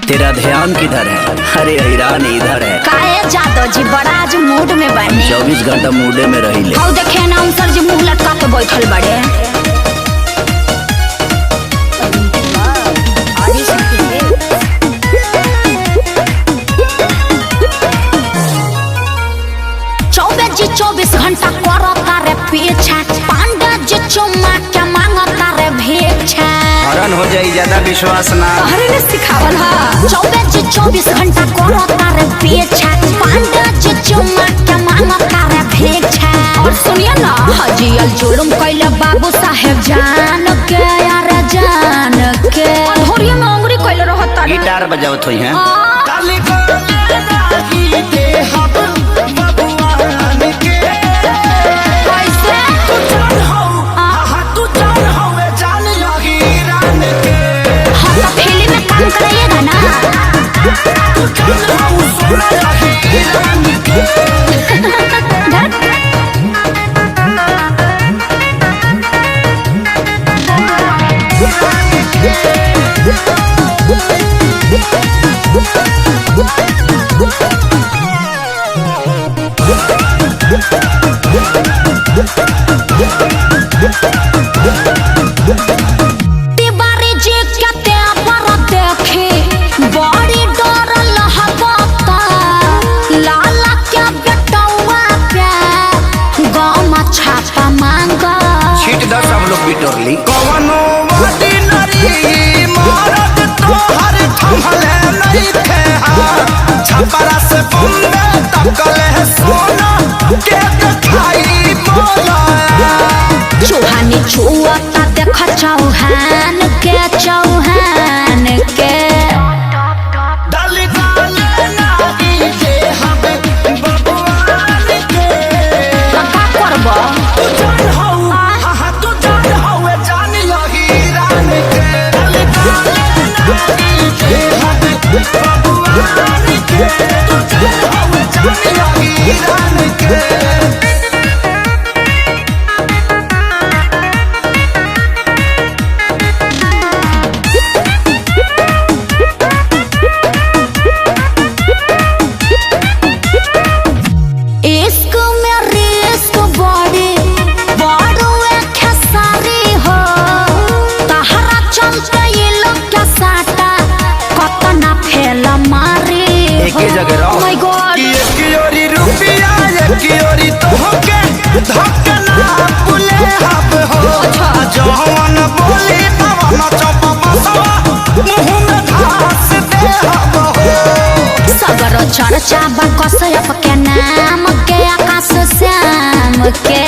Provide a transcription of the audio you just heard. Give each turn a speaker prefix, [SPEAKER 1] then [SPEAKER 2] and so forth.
[SPEAKER 1] तेरा ध्यान किधर है? अरे हैरान इधर है।
[SPEAKER 2] काहे जादव जी बड़ा आज मूड में बने।
[SPEAKER 1] 24 घंटा मूडे में रहिले।
[SPEAKER 2] आओ देखे ना सर जी मुंह लटका के बैठल बड़े। जी 24 घंटा करता रे पीछा, पांडा जी चुम्मा के मांगता रे भिक्षा।
[SPEAKER 1] हरण हो जाई ज्यादा विश्वास ना।
[SPEAKER 2] अरे ने सिखावल हा। 24 घंटा करता रे पीछा, पांडा जी चुम्मा के मांगता रे भिक्षा। और सुनिए ना हजियल जुलुम कइले बाबू साहेब जान के यार जान के। धोरिया में अंगुरी कइले रहता।
[SPEAKER 1] गिटार बजावत होई हैं।
[SPEAKER 2] करिएगा ना
[SPEAKER 1] कवनो ऑर्डिनरी मरद तोहर थमले नहीं थे। छपरा से बम्बे तकले सोना के दिखाई मोला।
[SPEAKER 2] चौहानी छुआता देख चौहान के चौहान के। चर्चा बा कसयप के नाम के आकाश श्याम के।